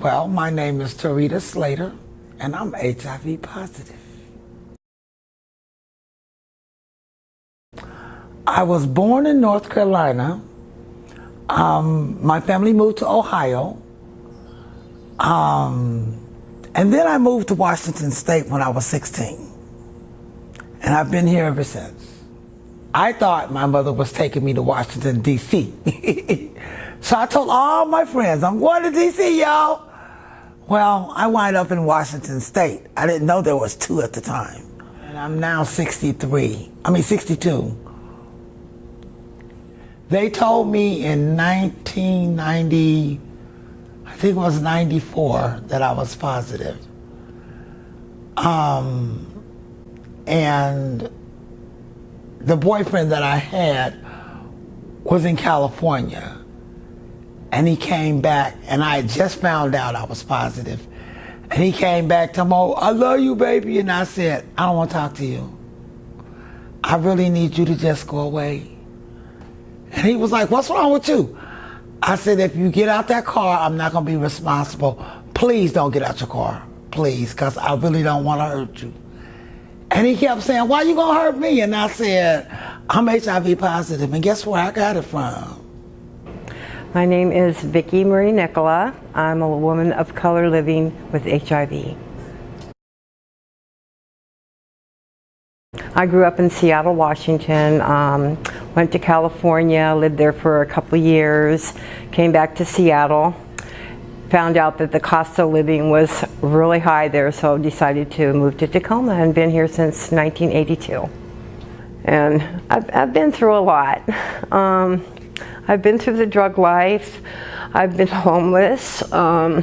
Well, my name is Terita Slater, and I'm HIV positive. I was born in North Carolina. My family moved to Ohio. And then I moved to Washington State when I was 16. And I've been here ever since. I thought my mother was taking me to Washington, D.C. So I told all my friends, I'm going to D.C., y'all. Well, I wind up in Washington State. I didn't know there was two at the time. And I'm now 62. They told me in 1990, I think it was 94, that I was positive. And the boyfriend that I had was in California. And he came back, and I had just found out I was positive. And he came back to me, I love you, baby. And I said, I don't want to talk to you. I really need you to just go away. And he was like, what's wrong with you? I said, if you get out that car, I'm not going to be responsible. Please don't get out your car, please, because I really don't want to hurt you. And he kept saying, why you going to hurt me? And I said, I'm HIV positive, and guess where I got it from? My name is Viki Nikkila. I'm a woman of color living with HIV. I grew up in Seattle, Washington, went to California, lived there for a couple of years, came back to Seattle, found out that the cost of living was really high there, so decided to move to Tacoma and been here since 1982. And I've been through a lot. I've been through the drug life. I've been homeless. In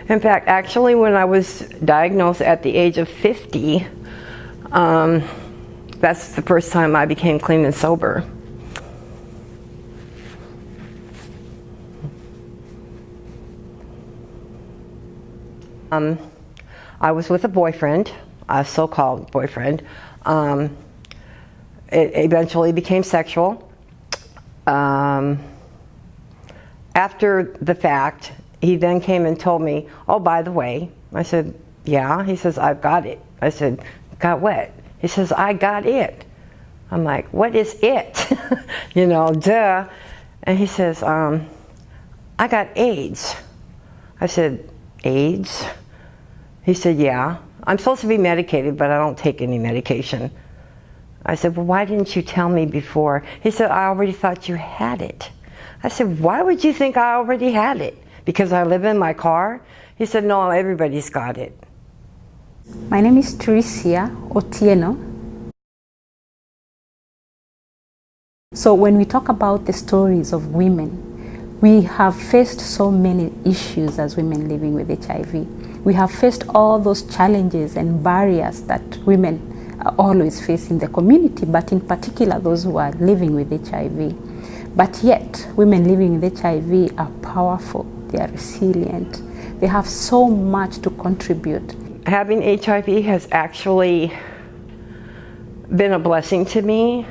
fact, actually, when I was diagnosed at the age of 50, that's the first time I became clean and sober. I was with a boyfriend, a so-called boyfriend. It eventually became sexual. After the fact, he then came and told me, oh, by the way. I said, yeah. He says, I've got it. I said, got what? He says, I got it. I'm like, what is it? You know, duh. And he says, I got AIDS. I said, AIDS? He said, yeah. I'm supposed to be medicated, but I don't take any medication. I said, well, why didn't you tell me before? He said, I already thought you had it. I said, why would you think I already had it? Because I live in my car? He said, no, everybody's got it. My name is Teresia Otieno. So when we talk about the stories of women, we have faced so many issues as women living with HIV. We have faced all those challenges and barriers that women always face in the community, but in particular those who are living with HIV. But yet, women living with HIV are powerful, they are resilient, they have so much to contribute. Having HIV has actually been a blessing to me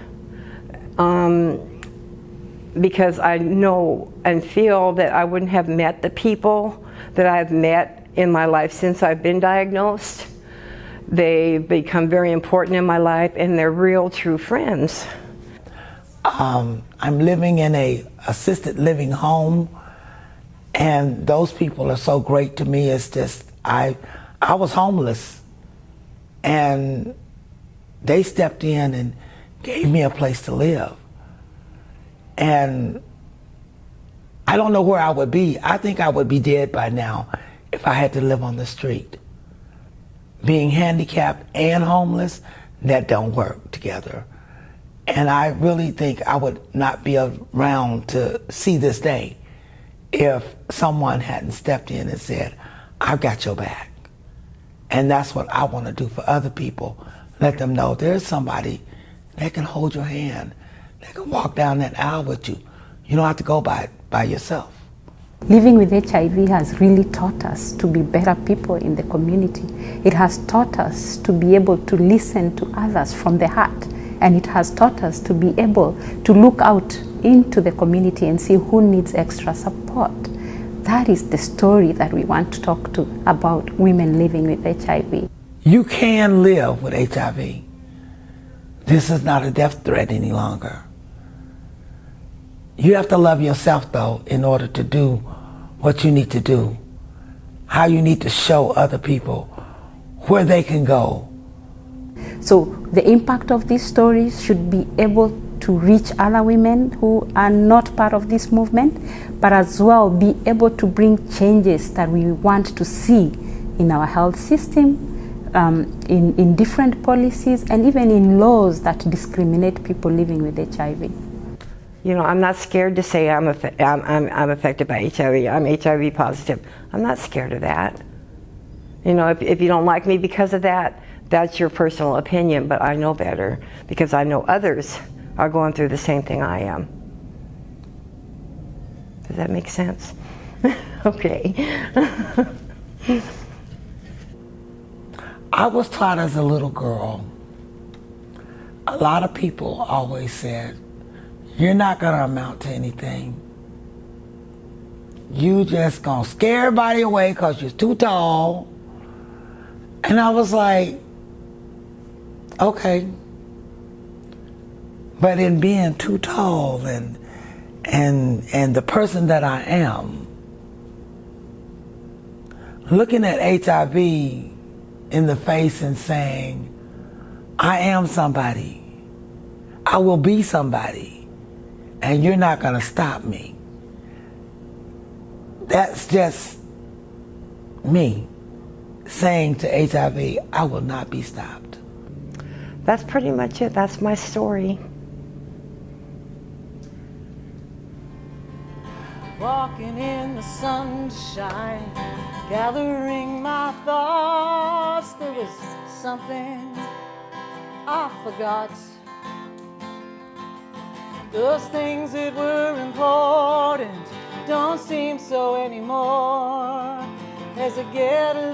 because I know and feel that I wouldn't have met the people that I've met in my life since I've been diagnosed. They've become very important in my life, and they're real, true friends. I'm living in a assisted living home, and those people are so great to me. It's just, I was homeless, and they stepped in and gave me a place to live. And I don't know where I would be. I think I would be dead by now if I had to live on the street. Being handicapped and homeless, that don't work together. And I really think I would not be around to see this day if someone hadn't stepped in and said, I've got your back. And that's what I want to do for other people. Let them know there's somebody that can hold your hand, that can walk down that aisle with you. You don't have to go by yourself. Living with HIV has really taught us to be better people in the community. It has taught us to be able to listen to others from the heart. And it has taught us to be able to look out into the community and see who needs extra support. that is the story that we want to talk to about women living with HIV. You can live with HIV. This is not a death threat any longer. You have to love yourself, though, in order to do what you need to do, how you need to show other people where they can go. So the impact of these stories should be able to reach other women who are not part of this movement, but as well be able to bring changes that we want to see in our health system, in different policies, and even in laws that discriminate people living with HIV. You know, I'm not scared to say I'm affected by HIV. I'm HIV positive. I'm not scared of that. You know, if you don't like me because of that, that's your personal opinion, but I know better because I know others are going through the same thing I am. Does that make sense? Okay. I was taught as a little girl, a lot of people always said, you're not going to amount to anything. You just going to scare everybody away because you're too tall. And I was like, okay. But in being too tall and the person that I am, looking at HIV in the face and saying, I am somebody, I will be somebody, and you're not going to stop me. That's just me saying to HIV, I will not be stopped. That's pretty much it. That's my story. Walking in the sunshine, gathering my thoughts, there was something I forgot. Those things that were important don't seem so anymore. As I get a